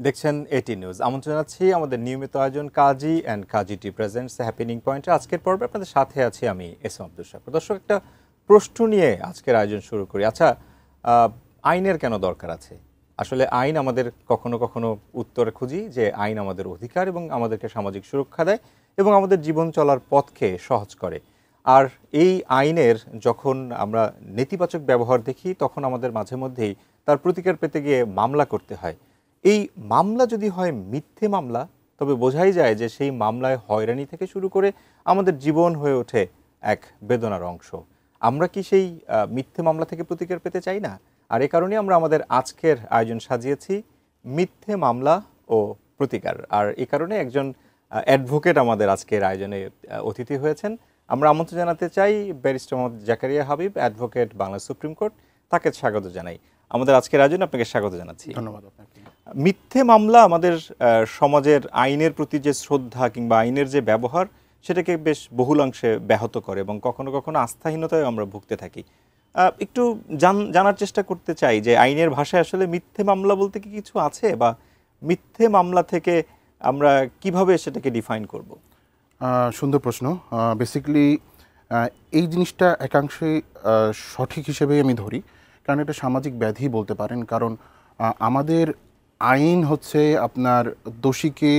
দেখছেন এটি নিউজ। আমন্ত্রণ জানাচ্ছি আমাদের নিয়মিত আয়োজন Kazi and Kazi tea presents happening পয়েন্টে। আজকের পর্বে আপনাদের সাথে আছি আমি এস এম আব্দুল শাকুর। দর্শক, একটা প্রশ্ন নিয়ে আজকের আয়োজন শুরু করি। আচ্ছা, আইনের কেন দরকার আছে? আসলে আইন আমাদের কখনো কখনো উত্তর খুঁজি যে আইন আমাদের অধিকার এবং আমাদেরকে সামাজিক সুরক্ষা দেয় এবং আমাদের জীবন চলার পথকে সহজ করে। আর এই আইনের যখন আমরা নেতিবাচক ব্যবহার দেখি তখন আমাদের মাঝে মধ্যেই তার প্রতিকার পেতে গিয়ে মামলা করতে হয়। এই মামলা যদি হয় মিথ্যে মামলা, তবে বোঝাই যায় যে সেই মামলায় হয়রানি থেকে শুরু করে আমাদের জীবন হয়ে ওঠে এক বেদনার অংশ। আমরা কি সেই মিথ্যে মামলা থেকে প্রতিকার পেতে চাই না? আর এ কারণে আমরা আমাদের আজকের আয়োজন সাজিয়েছি মিথ্যে মামলা ও প্রতিকার। আর এ কারণে একজন অ্যাডভোকেট আমাদের আজকের আয়োজনে অতিথি হয়েছেন। আমরা আমন্ত্রণ জানাতে চাই barrister Mohammad Zakaria Habib, advocate, Bangla supreme court. তাকে স্বাগত জানাই। আমাদের আজকের আয়োজনে আপনাকে স্বাগত জানাচ্ছি। ধন্যবাদ আপনাকে। মিথ্যে মামলা আমাদের সমাজের আইনের প্রতি যে শ্রদ্ধা কিংবা আইনের যে ব্যবহার, সেটাকে বেশ বহুলাংশে ব্যাহত করে এবং কখনো কখনো আস্থাহীনতায় আমরা ভুগতে থাকি। একটু জানার চেষ্টা করতে চাই যে আইনের ভাষায় আসলে মিথ্যে মামলা বলতে কি কিছু আছে, বা মিথ্যে মামলা থেকে আমরা কিভাবে সেটাকে ডিফাইন করব? সুন্দর প্রশ্ন। বেসিক্যালি এই জিনিসটা একাংশে সঠিক হিসেবেই আমি ধরি, কারণ এটা সামাজিক ব্যাধি বলতে পারেন। কারণ আমাদের আইন হচ্ছে আপনার দোষীকে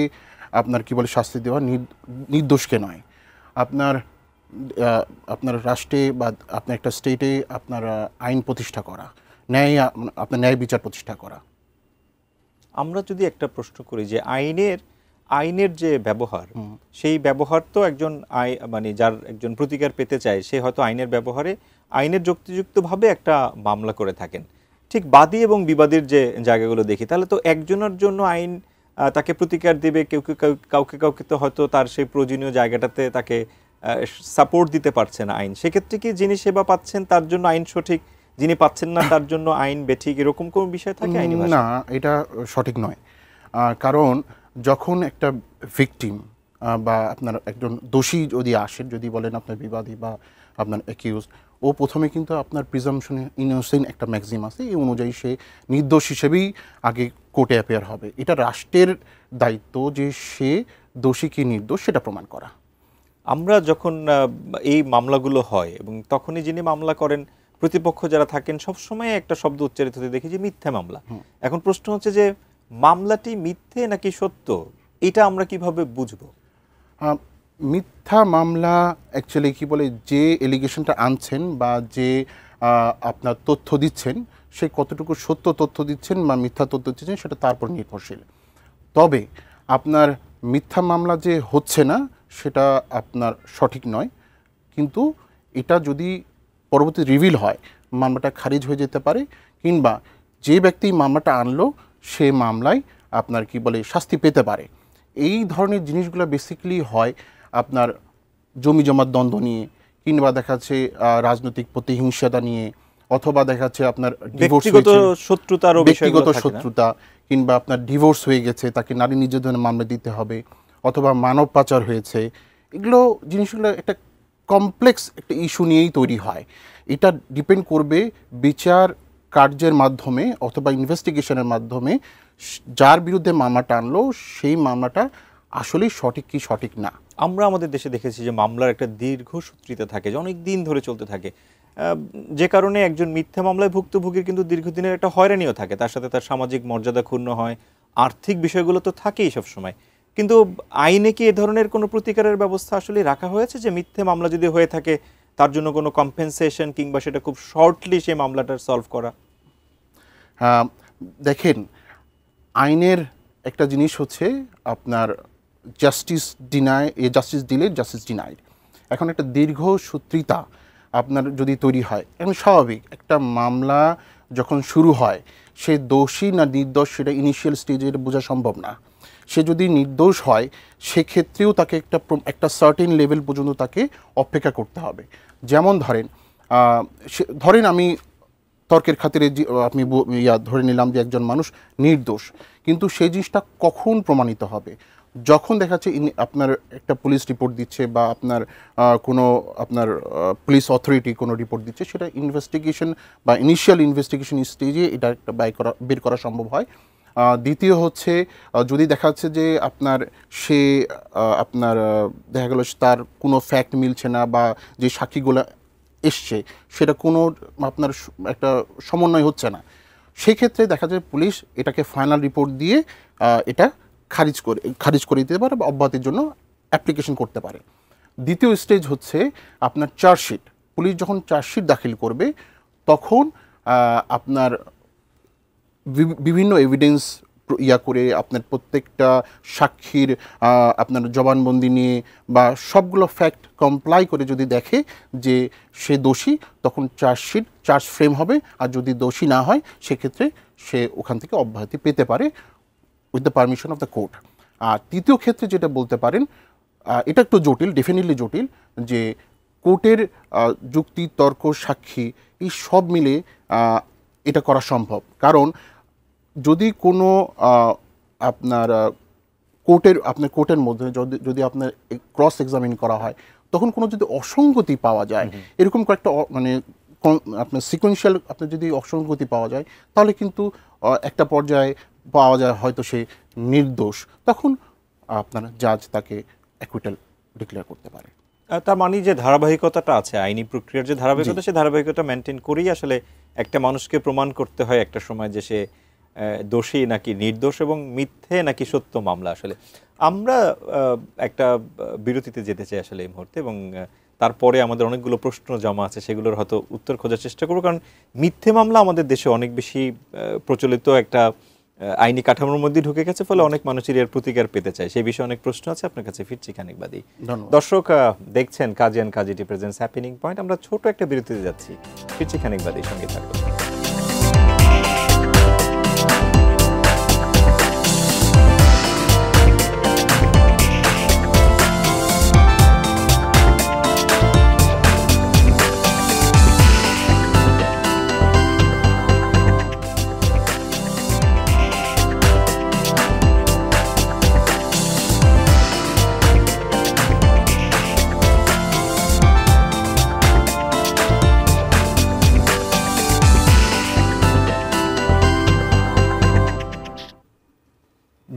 আপনার কি বলে শাস্তি দেওয়া, নির্দোষকে নয়। আপনার আপনার রাষ্ট্রে বা আপনার একটা স্টেটে আপনার আইন প্রতিষ্ঠা করা, আপনার ন্যায় বিচার প্রতিষ্ঠা করা। আমরা যদি একটা প্রশ্ন করি যে আইনের যে ব্যবহার, সেই ব্যবহার তো একজন মানে যার একজন প্রতিকার পেতে চায়, সে হয়তো আইনের ব্যবহারে আইনের যুক্তিযুক্তভাবে একটা মামলা করে থাকেন। ঠিক বাদী এবং বিবাদীর যে জায়গাগুলো দেখি, তাহলে তো একজনের জন্য আইন তাকে প্রতিকার দেবে, কাউকে কাউকে তো হয়তো তার সেই প্রয়োজনীয় জায়গাটাতে তাকে সাপোর্ট দিতে পারছে না আইন। সেক্ষেত্রে কি যিনি সেবা পাচ্ছেন তার জন্য আইন সঠিক, যিনি পাচ্ছেন না তার জন্য আইন বেঠিক, এরকম কোন বিষয় থাকে আইনি ভাষায়? না, এটা সঠিক নয়। কারণ যখন একটা ভিকটিম বা আপনার একজন দোষী যদি আসেন, যদি বলেন আপনার বিবাদী বা আপনার অ্যাকিউজ, ও প্রথমে কিন্তু আপনার প্রিজাম্পশন ইনোসেন্ট একটা ম্যাক্সিম আছে, এই অনুযায়ী সে নির্দোষ হিসেবেই আগে কোর্টে অ্যাপিয়ার হবে। এটা রাষ্ট্রের দায়িত্ব যে সে দোষী কি নির্দোষ সেটা প্রমাণ করা। আমরা যখন এই মামলাগুলো হয় এবং তখনই যিনি মামলা করেন, প্রতিপক্ষ যারা থাকেন, সবসময় একটা শব্দ উচ্চারিত হতে দেখি যে মিথ্যা মামলা। এখন প্রশ্ন হচ্ছে যে মামলাটি মিথ্যে নাকি সত্য, এটা আমরা কিভাবে বুঝবো? মিথ্যা মামলা অ্যাকচুয়ালি কি বলে, যে এলিগেশনটা আনছেন বা যে আপনার তথ্য দিচ্ছেন, সে কতটুকু সত্য তথ্য দিচ্ছেন বা মিথ্যা তথ্য দিচ্ছেন সেটা তার উপর নির্ভরশীল। তবে আপনার মিথ্যা মামলা যে হচ্ছে না সেটা আপনার সঠিক নয়, কিন্তু এটা যদি পরবর্তী রিভিল হয় মামলাটা খারিজ হয়ে যেতে পারে, কিংবা যে ব্যক্তি মামলাটা আনলো সে মামলায় আপনার কি বলে শাস্তি পেতে পারে। এই ধরনের জিনিসগুলো বেসিক্যালি হয় আপনার জমি জমার দ্বন্দ্ব নিয়ে, কিংবা দেখা যাচ্ছে রাজনৈতিক প্রতিহিংসতা নিয়ে, অথবা দেখা যাচ্ছে আপনার ব্যক্তিগত শত্রুতা, কিংবা আপনার ডিভোর্স হয়ে গেছে, তাকে নারী নির্যাতনের মামলা দিতে হবে, অথবা মানব পাচার হয়েছে। এগুলো জিনিসগুলো একটা কমপ্লেক্স একটা ইস্যু নিয়েই তৈরি হয়। এটা ডিপেন্ড করবে বিচার কার্যের মাধ্যমে অথবা ইনভেস্টিগেশনের মাধ্যমে যার বিরুদ্ধে মামলাটা আনলো সেই মামলাটা আসলেই সঠিক কি সঠিক না। আমরা আমাদের দেশে দেখেছি যে মামলার একটা দীর্ঘসূত্রিতা থাকে, যে অনেক দিন ধরে চলতে থাকে, যে কারণে একজন মিথ্যা মামলায় ভুক্তভোগীর কিন্তু দীর্ঘদিনের একটা হয়রানিও থাকে, তার সাথে তার সামাজিক মর্যাদা ক্ষুণ্ণ হয়, আর্থিক বিষয়গুলো তো থাকেই সবসময়। কিন্তু আইনে কি এ ধরনের কোনো প্রতিকারের ব্যবস্থা আসলে রাখা হয়েছে যে মিথ্যে মামলা যদি হয়ে থাকে তার জন্য কোনো কম্পেনসেশন কিংবা সেটা খুব শর্টলি সেই মামলাটা সলভ করা? দেখেন, আইনের একটা জিনিস হচ্ছে আপনার জাস্টিস দিলে জাস্টিস ডিনাইড। এখন একটা দীর্ঘসূত্রিতা আপনার যদি তৈরি হয়, এখন স্বাভাবিক একটা মামলা যখন শুরু হয় সে দোষী না নির্দোষ সেটা ইনিশিয়াল স্টেজে বোঝা সম্ভব না। সে যদি নির্দোষ হয় সেক্ষেত্রেও তাকে একটা সার্টেন লেভেল পর্যন্ত তাকে অপেক্ষা করতে হবে। যেমন ধরেন আমি তর্কের খাতিরে আপনি ধরে নিলাম যে একজন মানুষ নির্দোষ, কিন্তু সেই জিনিসটা কখন প্রমাণিত হবে? যখন দেখা যাচ্ছে আপনার একটা পুলিশ রিপোর্ট দিচ্ছে বা আপনার আপনার পুলিশ অথরিটি কোনো রিপোর্ট দিচ্ছে, সেটা ইনভেস্টিগেশন বা ইনিশিয়াল ইনভেস্টিগেশন স্টেজে এটা একটা বের করা সম্ভব হয়। দ্বিতীয় হচ্ছে যদি দেখা যাচ্ছে যে আপনার সে আপনার দেখা গেল তার কোনো ফ্যাক্ট মিলছে না বা যে সাক্ষীগুলো এসছে সেটা কোনো আপনার একটা সমন্বয় হচ্ছে না, সেই ক্ষেত্রে দেখা যায় পুলিশ এটাকে ফাইনাল রিপোর্ট দিয়ে এটা খারিজ করে দিতে পারে বা অব্যাহতির জন্য অ্যাপ্লিকেশন করতে পারে। দ্বিতীয় স্টেজ হচ্ছে আপনার চার্জশিট। পুলিশ যখন চার্জশিট দাখিল করবে তখন আপনার বিভিন্ন এভিডেন্স করে আপনার প্রত্যেকটা সাক্ষীর আপনার জবানবন্দি নিয়ে বা সবগুলো ফ্যাক্ট কমপ্লাই করে যদি দেখে যে সে দোষী, তখন চার্জ ফ্রেম হবে। আর যদি দোষী না হয় সেক্ষেত্রে সে ওখান থেকে অব্যাহতি পেতে পারে with the permission of the court. আর তৃতীয় ক্ষেত্রে যেটা বলতে পারেন, এটা একটু জটিল, ডেফিনেটলি জটিল, যে কোর্টের যুক্তি, তর্ক, সাক্ষী এই সব মিলে এটা করা সম্ভব। কারণ যদি কোনো আপনার কোর্টের মধ্যে যদি আপনার ক্রস এক্সামিন করা হয়, তখন কোনো যদি অসঙ্গতি পাওয়া যায়, এরকম কয়েকটা মানে আপনার সিকোয়েন্সিয়াল আপনার যদি অসঙ্গতি পাওয়া যায়, তাহলে কিন্তু একটা পর্যায়ে পাওয়া যায় হয়তো সে নির্দোষ, তখন আপনার জাজ তাকে অ্যাকুইটাল ডিক্লেয়ার করতে পারে। তার মানে যে ধারাবাহিকতাটা আছে, আইনি প্রক্রিয়ার যে ধারাবাহিকতা, সেই ধারাবাহিকতা মেনটেন করেই আসলে একটা মানুষকে প্রমাণ করতে হয় একটা সময় যে সে দোষী নাকি নির্দোষ এবং মিথ্যে নাকি সত্য মামলা। আসলে আমরা একটা বিরতিতে যেতে চাই আসলে এই মুহূর্তে, এবং তারপরে আমাদের অনেকগুলো প্রশ্ন জমা আছে, সেগুলোর হয়তো উত্তর খোঁজার চেষ্টা করবো। কারণ মিথ্যে মামলা আমাদের দেশে অনেক বেশি প্রচলিত একটা আইনি কাঠামোর মধ্যে ঢুকে গেছে, ফলে অনেক মানুষের এর প্রতিকার পেতে চায়। সেই বিষয়ে অনেক প্রশ্ন আছে, আপনার কাছে ফিরছি খানিক বাদেই। দর্শক দেখছেন Kazi and Kazi tea presents happening point. আমরা ছোট একটা বিরতিতে যাচ্ছি, ফিরছি খানিক বাদেই, সঙ্গে থাকবেন।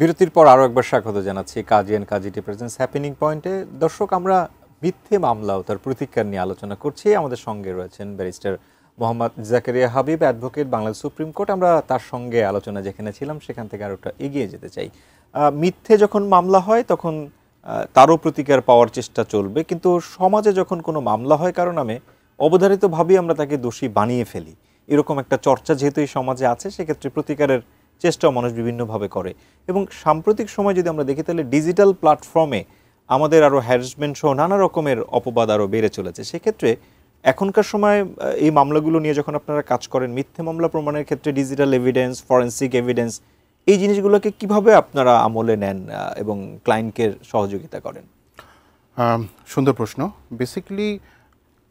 বিরতির পর আরও একবার স্বাগত জানাচ্ছি Kazi and Kazi tea presents happening পয়েন্টে। দর্শক, আমরা মিথ্যে মামলা ও তার প্রতিকার নিয়ে আলোচনা করছি। আমাদের সঙ্গে রয়েছেন barrister Mohammad Zakaria Habib, advocate, Bangladesh supreme court. আমরা তার সঙ্গে আলোচনা যেখানে ছিলাম সেখান থেকে আরোটা এগিয়ে যেতে চাই। মিথ্যে যখন মামলা হয় তখন তারও প্রতিকার পাওয়ার চেষ্টা চলবে, কিন্তু সমাজে যখন কোনো মামলা হয় কারো নামে, অবধারিতভাবেই আমরা তাকে দোষী বানিয়ে ফেলি, এরকম একটা চর্চা যেহেতু এই সমাজে আছে, সেক্ষেত্রে প্রতিকারের চেষ্টাও মানুষ বিভিন্নভাবে করে। এবং সাম্প্রতিক সময় যদি আমরা দেখি, তাহলে ডিজিটাল প্ল্যাটফর্মে আমাদের আরও হ্যারাসমেন্ট সহ নানা রকমের অপবাদ আরও বেড়ে চলেছে। সেক্ষেত্রে এখনকার সময় এই মামলাগুলো নিয়ে যখন আপনারা কাজ করেন, মিথ্যে মামলা প্রমাণের ক্ষেত্রে ডিজিটাল এভিডেন্স, ফরেন্সিক এভিডেন্স, এই জিনিসগুলোকে কিভাবে আপনারা আমলে নেন এবং ক্লায়েন্টকে সহযোগিতা করেন? সুন্দর প্রশ্ন। বেসিক্যালি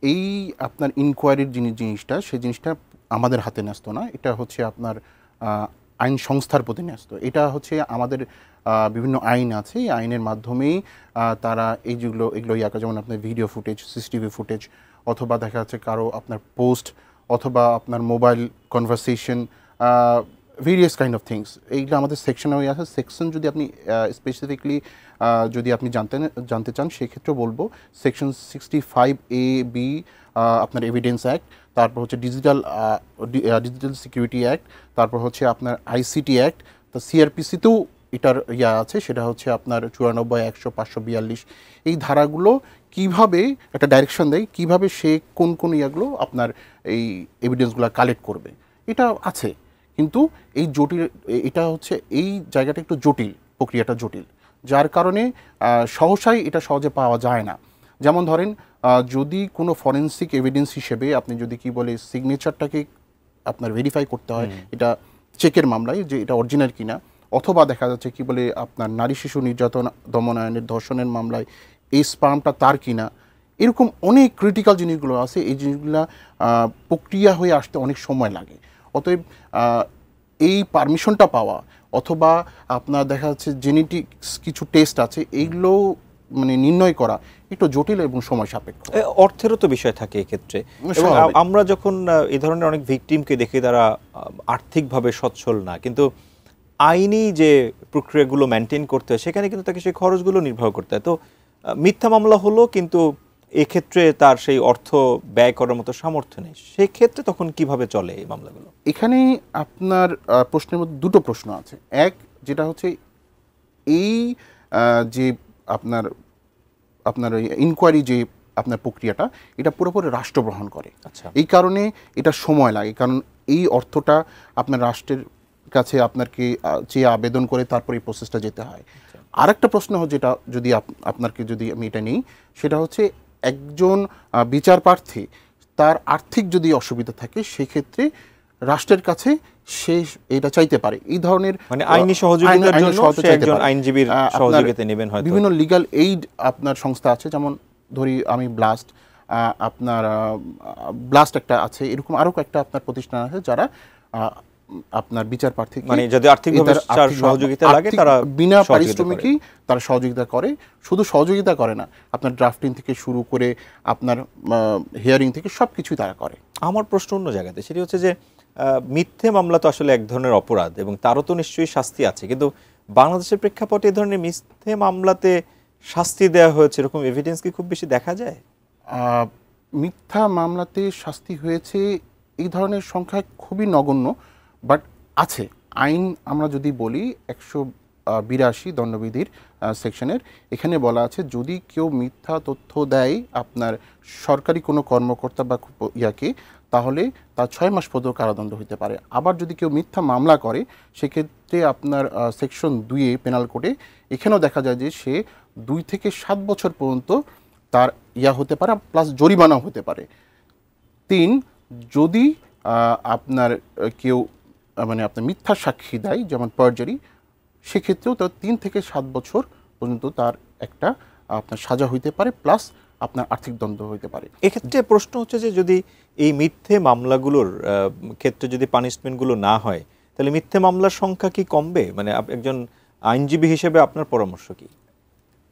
এই আপনার ইনকোয়ারির জিনিসটা, সেই জিনিসটা আমাদের হাতে ন্যস্ত না, এটা হচ্ছে আপনার আইন সংস্থার প্রতি ন্যস্ত। এটা হচ্ছে আমাদের বিভিন্ন আইন আছে, এই আইনের মাধ্যমেই তারা এগুলো যেমন আপনার ভিডিও ফুটেজ, সিসিটিভি ফুটেজ, অথবা দেখা যাচ্ছে কারো আপনার পোস্ট, অথবা আপনার mobile conversation, various kind of things, এইগুলো আমাদের সেকশনে হয়ে আছে। সেকশন যদি আপনি স্পেসিফিকলি যদি আপনি জানতে চান, সেক্ষেত্রে বলবো সেকশন 65A(b) আপনার এভিডেন্স অ্যাক্ট, তারপর হচ্ছে ডিজিটাল সিকিউরিটি অ্যাক্ট, তারপর হচ্ছে আপনার ICT অ্যাক্ট। তো CRPC-তেও এটার আছে, সেটা হচ্ছে আপনার 94, 100, 542। এই ধারাগুলো কিভাবে একটা ডাইরেকশন দেয়, কিভাবে সে কোন ইয়াগুলো আপনার এই এভিডেন্সগুলো কালেক্ট করবে, এটা আছে। কিন্তু এটা হচ্ছে এই জায়গাটা একটু জটিল, প্রক্রিয়াটা জটিল, যার কারণে সহসাই এটা সহজে পাওয়া যায় না। যেমন ধরেন, যদি কোনো ফরেন্সিক এভিডেন্স হিসেবে আপনি যদি সিগনেচারটাকে আপনার ভেরিফাই করতে হয়, এটা চেকের মামলায় যে এটা অরিজিনাল কিনা, অথবা দেখা যাচ্ছে আপনার নারী শিশু নির্যাতন দমন আইনের ধর্ষণের মামলায় এই স্পার্মটা তার কিনা, এরকম অনেক ক্রিটিক্যাল জিনিসগুলো আছে। এই জিনিসগুলো প্রক্রিয়া হয়ে আসতে অনেক সময় লাগে। অতএব এই পারমিশনটা পাওয়া, অথবা আপনার দেখা যাচ্ছে জেনেটিক্স কিছু টেস্ট আছে, এইগুলো মানে নির্ণয় করা একটু জটিল এবং সময় সাপেক্ষ। অর্থেরও তো বিষয় থাকে এক্ষেত্রে। আমরা যখন এই ধরনের অনেক ভিকটিমকে দেখি, তারা আর্থিকভাবে সচ্ছল না, কিন্তু আইনি যে প্রক্রিয়াগুলো মেনটেন করতে হয় সেখানে কিন্তু তাকে সেই খরচগুলো নির্বাহ করতে হয়। তো মিথ্যা মামলা হলো কিন্তু এক্ষেত্রে তার সেই অর্থ ব্যয় করার মতো সামর্থ্য নেই, সেই ক্ষেত্রে তখন কিভাবে চলে এই মামলাগুলো? এখানে আপনার প্রশ্নের মধ্যে দুটো প্রশ্ন আছে। এক, যেটা হচ্ছে এই যে আপনার আপনার ইনকোয়ারি যে আপনার প্রক্রিয়াটা, এটা পুরোপুরি রাষ্ট্র গ্রহণ করে। আচ্ছা। এই কারণে এটা সময় লাগে, কারণ এই অর্থটা আপনার রাষ্ট্রের কাছে আপনাকে চেয়ে আবেদন করে তারপরে এই প্রসেসটা যেতে হয়। আরেকটা প্রশ্ন যেটা যদি আপনাকে যদি আমি এটা নিই, সেটা হচ্ছে একজন বিচার প্রার্থী তার আর্থিক যদি অসুবিধা থাকে সেক্ষেত্রে রাষ্ট্রের কাছে সে এটা চাইতে পারে। এই ধরনের মানে আইনি সহযোগিতার জন্য সে একজন আইনজীবীর সহযোগিতা নেবেন হয়তো। বিভিন্ন লিগ্যাল এইড আপনার সংস্থা আছে, যেমন ধরি আমি ব্লাস্ট, আপনার ব্লাস্ট একটা আছে, এরকম আরও একটা আপনার প্রতিষ্ঠান আছে যারা আপনার বিচার প্রার্থী মানে যদি আর্থিকভাবে সহযোগিতা লাগে তারা বিনা পারিশ্রমিকই তারা সহযোগিতা করে। শুধু সহযোগিতা করে না, আপনার ড্রাফটিং থেকে শুরু করে আপনার হিয়ারিং থেকে সব কিছুই তারা করে। আমার প্রশ্ন অন্য জায়গাতে, সেটি হচ্ছে যে মিথ্যে মামলা তো আসলে এক ধরনের অপরাধ এবং তারও তো নিশ্চয়ই শাস্তি আছে, কিন্তু বাংলাদেশের প্রেক্ষাপটে এই ধরনের মিথ্যে মামলাতে শাস্তি দেওয়া হয়েছে এরকম এভিডেন্স কি খুব বেশি দেখা যায়? মিথ্যা মামলাতে শাস্তি হয়েছে এই ধরনের সংখ্যা খুবই নগণ্য, বাট আছে। আইন আমরা যদি বলি 182 দণ্ডবিধির সেকশনের, এখানে বলা আছে যদি কেউ মিথ্যা তথ্য দেয় আপনার সরকারি কোনো কর্মকর্তা বা ইয়াকে, তাহলে তার 6 মাস পর্যন্ত কারাদণ্ড হতে পারে। আবার যদি কেউ মিথ্যা মামলা করে সেক্ষেত্রে আপনার সেকশন 2 পেনাল কোডে এখানেও দেখা যায় যে সে 2 থেকে 7 বছর পর্যন্ত তার হতে পারে, প্লাস জরিমানাও হতে পারে। 3, যদি আপনার কেউ মানে আপনার মিথ্যা সাক্ষী দেয়, যেমন পারজারি, সেক্ষেত্রেও তার 3 থেকে 7 বছর পর্যন্ত তার একটা আপনার সাজা হইতে পারে, প্লাস আপনার আর্থিক দণ্ড হইতে পারে। এক্ষেত্রে প্রশ্ন হচ্ছে যে যদি এই মিথ্যে মামলাগুলোর ক্ষেত্রে যদি পানিশমেন্টগুলো না হয় তাহলে মিথ্যে মামলার সংখ্যা কি কমবে? মানে একজন আইনজীবী হিসেবে আপনার পরামর্শ কি?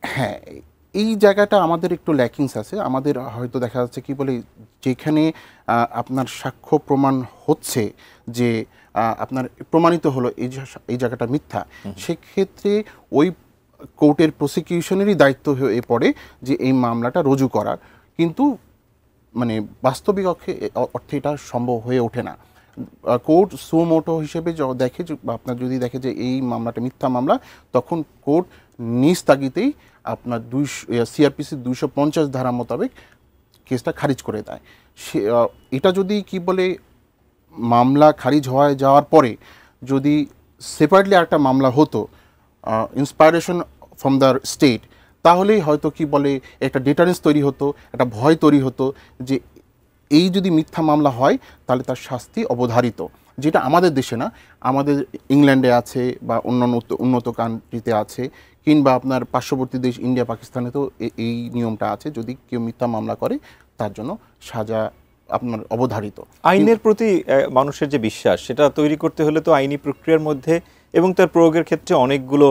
হ্যাঁ, এই জায়গাটা আমাদের একটু ল্যাকিংস আছে। আমাদের হয়তো দেখা যাচ্ছে কি বলে, যেখানে আপনার সাক্ষ্য প্রমাণ হচ্ছে যে আপনার প্রমাণিত হলো এই জায়গাটা মিথ্যা, সেক্ষেত্রে ওই কোর্টের প্রসিকিউশনেরই দায়িত্ব হয়ে পড়ে যে এই মামলাটা রুজু করার, কিন্তু মানে বাস্তবিক অর্থে এটা সম্ভব হয়ে ওঠে না। কোর্ট সুমোটো হিসেবে দেখে, আপনার যদি দেখে যে এই মামলাটা মিথ্যা মামলা, তখন কোর্ট নিজ তাগিদেই আপনার সিআরপিসি 250 ধারা মোতাবেক কেসটা খারিজ করে দেয়। এটা যদি কি বলে মামলা খারিজ হয়ে যাওয়ার পরে যদি সেপারেটলি একটা মামলা হতো ইন্সপায়ারেশন ফ্রম দ্য স্টেট, তাহলেই হয়তো কি বলে একটা ডেটারেন্স তৈরি হতো, একটা ভয় তৈরি হতো যে এই যদি মিথ্যা মামলা হয় তাহলে তার শাস্তি অবধারিত, যেটা আমাদের দেশে না, আমাদের ইংল্যান্ডে আছে বা অন্যান্য উন্নত কান্ট্রিতে আছে, কিংবা আপনার পার্শ্ববর্তী দেশ ইন্ডিয়া পাকিস্তানে তো এই নিয়মটা আছে, যদি কেউ মিথ্যা মামলা করে তার জন্য সাজা আপনার অবধারিত। আইনের প্রতি মানুষের যে বিশ্বাস, সেটা তৈরি করতে হলে তো আইনি প্রক্রিয়ার মধ্যে এবং তার প্রয়োগের ক্ষেত্রে অনেকগুলো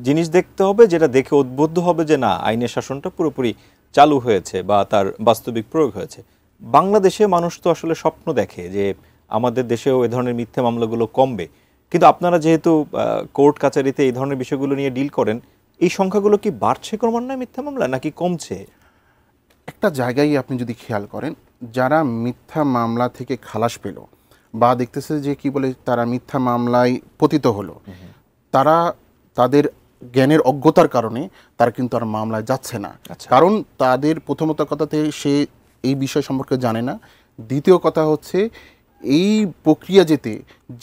জিনিস দেখতে হবে, যেটা দেখে উদ্বুদ্ধ হবে যে না, আইনের শাসনটা পুরোপুরি চালু হয়েছে বা তার বাস্তবিক প্রয়োগ হয়েছে। বাংলাদেশে মানুষ তো আসলে স্বপ্ন দেখে যে আমাদের দেশেও এ ধরনের মিথ্যে মামলাগুলো কমবে, কিন্তু আপনারা যেহেতু কোর্ট কাছারিতে এই ধরনের বিষয়গুলো নিয়ে ডিল করেন, এই সংখ্যাগুলো কি বাড়ছে ক্রমান্বয়ে মিথ্যা মামলা নাকি কমছে? একটা জায়গায় আপনি যদি খেয়াল করেন, যারা মিথ্যা মামলা থেকে খালাস পেল বা দেখতেছে যে কি বলে তারা মিথ্যা মামলায় পতিত হলো, তারা তাদের জ্ঞানের অজ্ঞতার কারণে তারা কিন্তু আর মামলায় যাচ্ছে না। কারণ তাদের প্রথমত কথাতে সে এই বিষয় সম্পর্কে জানে না, দ্বিতীয় কথা হচ্ছে এই প্রক্রিয়া যেতে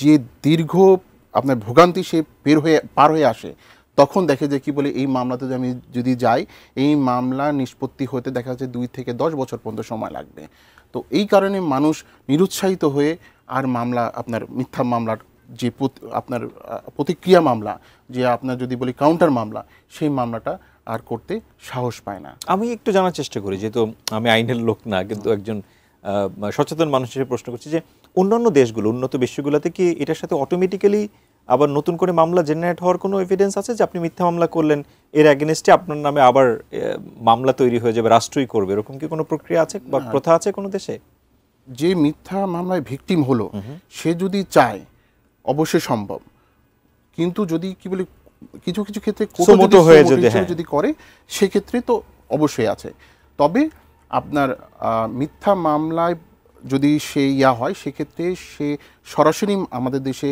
যে দীর্ঘ আপনার ভোগান্তি সে পার হয়ে আসে, তখন দেখে যে কি বলে এই মামলাতে আমি যদি যাই, এই মামলা নিষ্পত্তি হতে দেখা যাচ্ছে 2 থেকে 10 বছর পর্যন্ত সময় লাগবে। তো এই কারণে মানুষ নিরুৎসাহিত হয়ে আর মামলা আপনার মিথ্যা মামলার যে আপনার প্রতিক্রিয়া মামলা, যে আপনার যদি বলি কাউন্টার মামলা, সেই মামলাটা আর করতে সাহস পায় না। আমি একটু জানার চেষ্টা করি, যেহেতু আমি আইনের লোক না, কিন্তু একজন সচেতন মানুষ হিসেবে প্রশ্ন করছি যে অন্যান্য দেশগুলো, উন্নত বিশ্বগুলোতে কি এটার সাথে অটোমেটিক্যালি আবার নতুন করে মামলা জেনারেট হওয়ার কোনো এভিডেন্স আছে যে আপনি মিথ্যা মামলা করলেন, এর অ্যাগেনস্টে আপনার নামে আবার মামলা তৈরি হয়ে যাবে, রাষ্ট্রই করবে, এরকম কি কোনো প্রক্রিয়া আছে বা প্রথা আছে কোনো দেশে? যে মিথ্যা মামলায় ভিকটিম হলো সে যদি চায় অবশ্যই সম্ভব। কিন্তু যদি কি বলে কিছু কিছু ক্ষেত্রে সুমোটো হয়ে যদি, হ্যাঁ, যদি করে সেক্ষেত্রে তো অবশ্যই আছে। তবে আপনার মিথ্যা মামলায় যদি সে হয় সেক্ষেত্রে সে সরাসরি আমাদের দেশে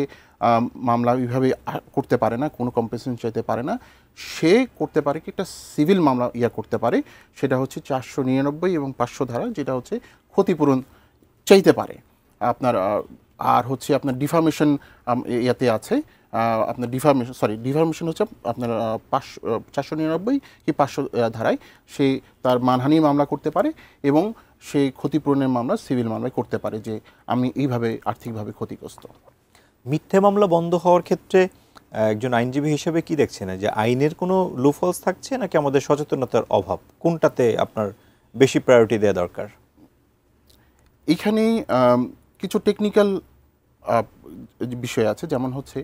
মামলা এইভাবে করতে পারে না, কোনো কম্পেনসেশন চাইতে পারে না। সে করতে পারে কি একটা সিভিল মামলা করতে পারে, সেটা হচ্ছে 499 এবং 500 ধারা, যেটা হচ্ছে ক্ষতিপূরণ চাইতে পারে আপনার। আর হচ্ছে আপনার ডিফামেশন ইয়াতে আছে, আপনার ডিফামেশন হচ্ছে আপনার 499 কি 500 ধারায় সে তার মানহানি মামলা করতে পারে এবং সে ক্ষতিপূরণের মামলা সিভিল মামলায় করতে পারে যে আমি এইভাবে আর্থিকভাবে ক্ষতিগ্রস্ত। মিথ্যে মামলা বন্ধ হওয়ার ক্ষেত্রে একজন আইনজীবী হিসেবে কি দেখছেন, যে আইনের কোনো লুফলস থাকছে নাকি আমাদের সচেতনতার অভাব, কোনটাতে আপনার বেশি প্রায়োরিটি দেওয়া দরকার? এখানে কিছু টেকনিক্যাল বিষয় আছে, যেমন হচ্ছে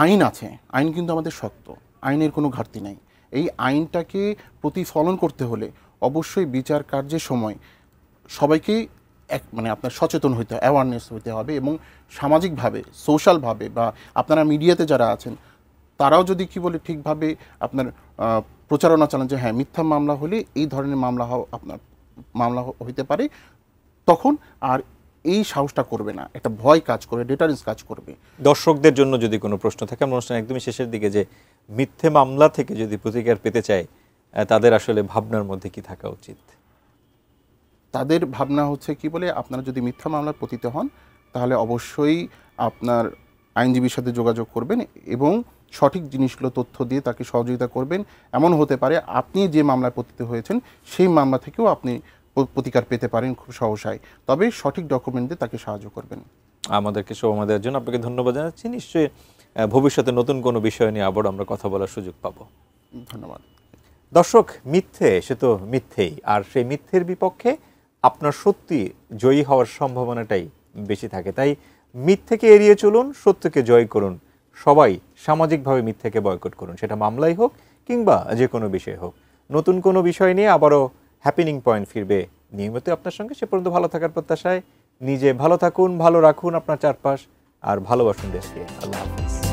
আইন আছে, আইন কিন্তু আমাদের শক্ত, আইনের কোনো ঘাটতি নাই। এই আইনটাকে প্রতিফলন করতে হলে অবশ্যই বিচার কার্যের সময় সবাইকে মানে আপনার সচেতন হইতে, অ্যাওয়ারনেস হইতে হবে এবং সামাজিকভাবে, সোশ্যালভাবে বা আপনারা মিডিয়াতে যারা আছেন তারাও যদি কি বলে ঠিকভাবে আপনার প্রচারণা চালান যে হ্যাঁ মিথ্যা মামলা হলে এই ধরনের আপনার মামলা হইতে পারে, তখন আর এই সাহসটা করবে না, একটা ভয় কাজ করবে, ডেটারেন্স কাজ করবে। দর্শকদের জন্য যদি কোনো প্রশ্ন থাকে, আমরা অনুষ্ঠান একদমই শেষের দিকে, যে মিথ্যে মামলা থেকে যদি প্রতিকার পেতে চায় তাদের আসলে ভাবনার মধ্যে কি থাকা উচিত? তাদের ভাবনা হচ্ছে কি বলে, আপনারা যদি মিথ্যা মামলায় পতিত হন তাহলে অবশ্যই আপনার আইনজীবীর সাথে যোগাযোগ করবেন এবং সঠিক জিনিসগুলো তথ্য দিয়ে তাকে সহযোগিতা করবেন। এমন হতে পারে আপনি যে মামলায় পতিত হয়েছেন সেই মামলা থেকেও আপনি প্রতিকার পেতে পারেন খুব সহসায়, তবে সঠিক ডকুমেন্ট দিয়ে তাকে সাহায্য করবেন। আমাদেরকে সময় দেওয়ার জন্য আপনাকে ধন্যবাদ জানাচ্ছি। নিশ্চয়ই ভবিষ্যতে নতুন কোনো বিষয় নিয়ে আবার আমরা কথা বলার সুযোগ পাবো। ধন্যবাদ। দর্শক, মিথ্যে সে তো মিথ্যেই, আর সেই মিথ্যের বিপক্ষে আপনার সত্যি জয়ী হওয়ার সম্ভাবনাটাই বেশি থাকে। তাই মিথ্যেকে এড়িয়ে চলুন, সত্যকে জয় করুন। সবাই সামাজিকভাবে মিথ্যেকে বয়কট করুন, সেটা মামলাই হোক কিংবা যে কোনো বিষয় হোক। নতুন কোনো বিষয় নিয়ে আবারও হ্যাপেনিং পয়েন্ট ফিরবে নিয়মিত আপনার সঙ্গে। সে পর্যন্ত ভালো থাকার প্রত্যাশায় নিজে ভালো থাকুন, ভালো রাখুন আপনার চারপাশ, আর ভালোবাসুন দেশকে। আল্লাহ হাফিজ।